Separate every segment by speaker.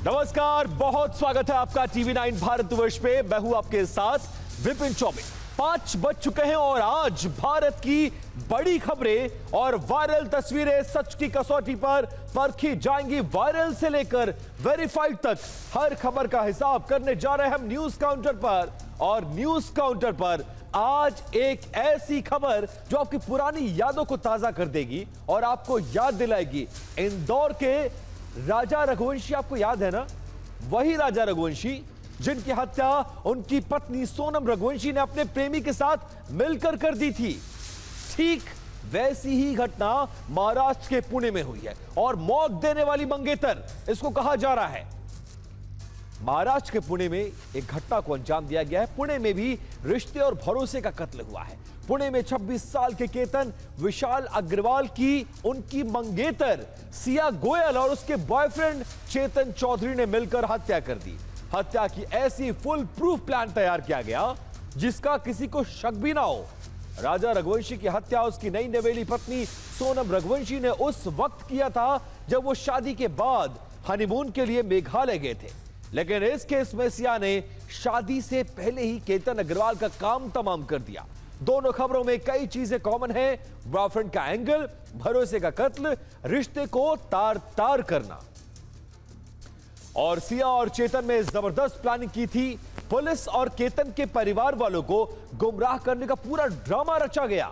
Speaker 1: नमस्कार, बहुत स्वागत है आपका टीवी 9 भारतवर्ष पे। मैं हूं आपके साथ विपिन चौबे। 5 बज चुके हैं और आज भारत की बड़ी खबरें और वायरल तस्वीरें सच की कसौटी पर परखी जाएंगी। वायरल से लेकर वेरीफाइड तक हर खबर का हिसाब करने जा रहे हैं हम न्यूज काउंटर पर। और न्यूज काउंटर पर आज एक ऐसी खबर जो आपकी पुरानी यादों को ताजा कर देगी और आपको याद दिलाएगी इंदौर के राजा रघुवंशी। आपको याद है ना, वही राजा रघुवंशी जिनकी हत्या उनकी पत्नी सोनम रघुवंशी ने अपने प्रेमी के साथ मिलकर कर दी थी। ठीक वैसी ही घटना महाराष्ट्र के पुणे में हुई है और मौत देने वाली मंगेतर इसको कहा जा रहा है। महाराष्ट्र के पुणे में एक घटना को अंजाम दिया गया है। पुणे में भी रिश्ते और भरोसे का कत्ल हुआ है। पुणे में 26 साल के केतन विशाल अग्रवाल की उनकी मंगेतर सिया गोयल और उसके बॉयफ्रेंड चेतन चौधरी ने मिलकर हत्या कर दी। हत्या की ऐसी फुल प्रूफ प्लान तैयार किया गया जिसका किसी को शक भी ना हो। राजा रघुवंशी की हत्या उसकी नई नवेली पत्नी सोनम रघुवंशी ने उस वक्त किया था जब वो शादी के बाद हनीमून के लिए मेघालय गए थे। लेकिन इस केस में सिया ने शादी से पहले ही केतन अग्रवाल का काम तमाम कर दिया। दोनों खबरों में कई चीजें कॉमन है। बॉयफ्रेंड का एंगल, भरोसे का कत्ल, रिश्ते को तार तार करना। और सिया और चेतन में जबरदस्त प्लानिंग की थी। पुलिस और केतन के परिवार वालों को गुमराह करने का पूरा ड्रामा रचा गया।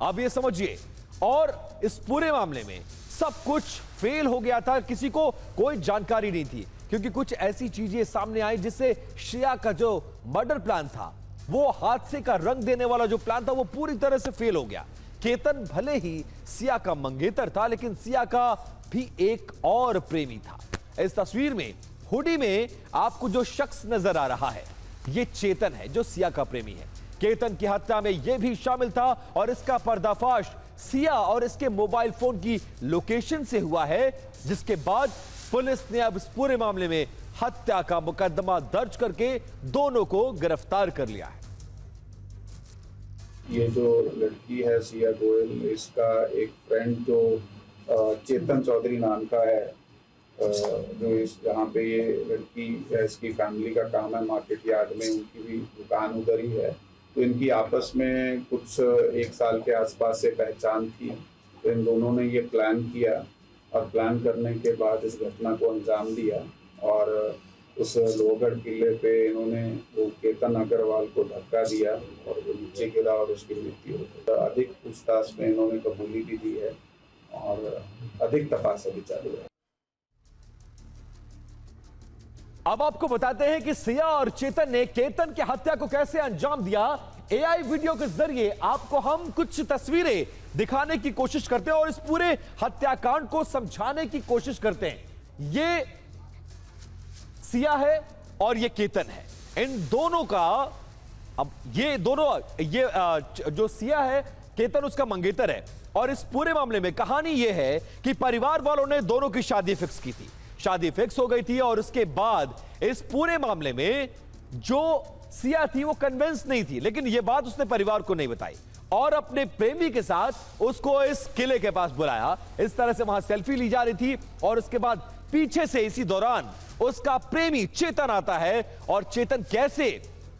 Speaker 1: अब ये समझिए, और इस पूरे मामले में सब कुछ फेल हो गया था। किसी को कोई जानकारी नहीं थी क्योंकि कुछ ऐसी चीजें सामने आई जिससे श्रेया का जो मर्डर प्लान था, वो हादसे का रंग देने वाला जो प्लान था, वो पूरी तरह से फेल हो गया। केतन भले ही सिया का मंगेतर था, लेकिन सिया का भी एक और प्रेमी था। इस तस्वीर में हुडी में आपको जो शख्स नजर आ रहा है, ये चेतन है जो सिया का प्रेमी है। केतन की हत्या में यह भी शामिल था और इसका पर्दाफाश सिया और इसके मोबाइल फोन की लोकेशन से हुआ है, जिसके बाद पुलिस ने अब इस पूरे मामले में हत्या का मुकदमा दर्ज करके दोनों को गिरफ्तार कर लिया है।
Speaker 2: ये जो लड़की है सिया गोयल, इसका एक फ्रेंड जो चेतन चौधरी नाम का है, जो इस जहाँ पे ये लड़की इसकी फैमिली का काम है मार्केट यार्ड में, उनकी भी दुकान उधर ही है। तो इनकी आपस में कुछ 1 साल के आसपास से पहचान थी। तो इन दोनों ने ये प्लान किया और प्लान करने के बाद इस घटना को अंजाम दिया। और उस लोहगढ़ किले पे इन्होंने वो केतन अग्रवाल को धक्का दिया और वो नीचे गिरा और उसकी मृत्यु हो गई। तो अधिक पूछताछ में इन्होंने कबूली भी दी है और अधिक तपास अभी चालू है।
Speaker 1: अब आपको बताते हैं कि सिया और चेतन ने केतन की हत्या को कैसे अंजाम दिया। एआई वीडियो के जरिए आपको हम कुछ तस्वीरें दिखाने की कोशिश करते हैं और इस पूरे हत्याकांड को समझाने की कोशिश करते हैं। ये सिया है और ये केतन है। इन दोनों का, अब ये दोनों, ये जो सिया है, केतन उसका मंगेतर है। और इस पूरे मामले में कहानी ये है कि परिवार वालों ने दोनों की शादी फिक्स की थी। शादी फिक्स हो गई थी और उसके बाद इस पूरे मामले में जो सिया थी वो कन्विंस नहीं थी, लेकिन ये बात उसने परिवार को नहीं बताई और अपने प्रेमी के साथ उसको इस किले के पास बुलाया। इस तरह से वहां सेल्फी ली जा रही थी और उसके बाद पीछे से इसी दौरान उसका प्रेमी चेतन आता है और चेतन कैसे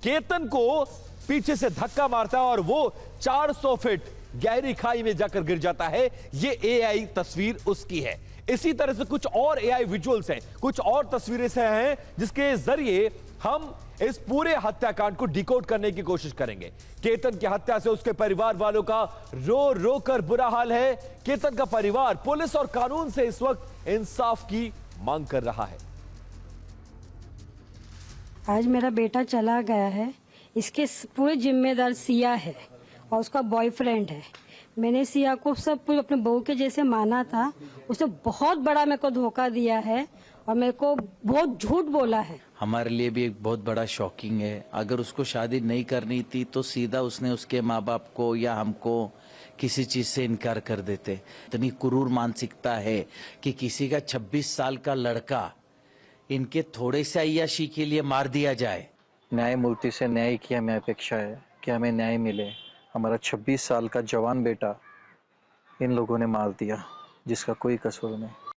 Speaker 1: केतन को पीछे से धक्का मारता है और वो 400 फीट गहरी खाई में जाकर गिर जाता है। ये एआई तस्वीर उसकी है। इसी तरह से कुछ और एआई विजुअल्स हैं, कुछ और तस्वीरें से हैं जिसके जरिए हम इस पूरे हत्याकांड को डिकोड करने की कोशिश करेंगे। केतन की हत्या से उसके परिवार वालों का रो रो कर बुरा हाल है। केतन का परिवार पुलिस और कानून से इस वक्त इंसाफ की मांग कर रहा है।
Speaker 3: आज मेरा बेटा चला गया है, इसके पूरे जिम्मेदार सिया है और उसका बॉयफ्रेंड है। मैंने सिया को सब कुछ अपने बहू के जैसे माना था, उसने बहुत बड़ा मेरे को धोखा दिया है और मेरे को बहुत झूठ बोला है।
Speaker 4: हमारे लिए भी एक बहुत बड़ा शॉकिंग है। अगर उसको शादी नहीं करनी थी तो सीधा उसने उसके माँ बाप को या हमको किसी चीज से इनकार कर देते। इतनी क्रूर मानसिकता है कि किसी का 26 साल का लड़का इनके थोड़े से अय्याशी के लिए मार दिया जाए।
Speaker 5: न्यायमूर्ति से न्याय की हमें अपेक्षा है कि हमें न्याय मिले। हमारा 26 साल का जवान बेटा इन लोगों ने मार दिया जिसका कोई कसूर नहीं।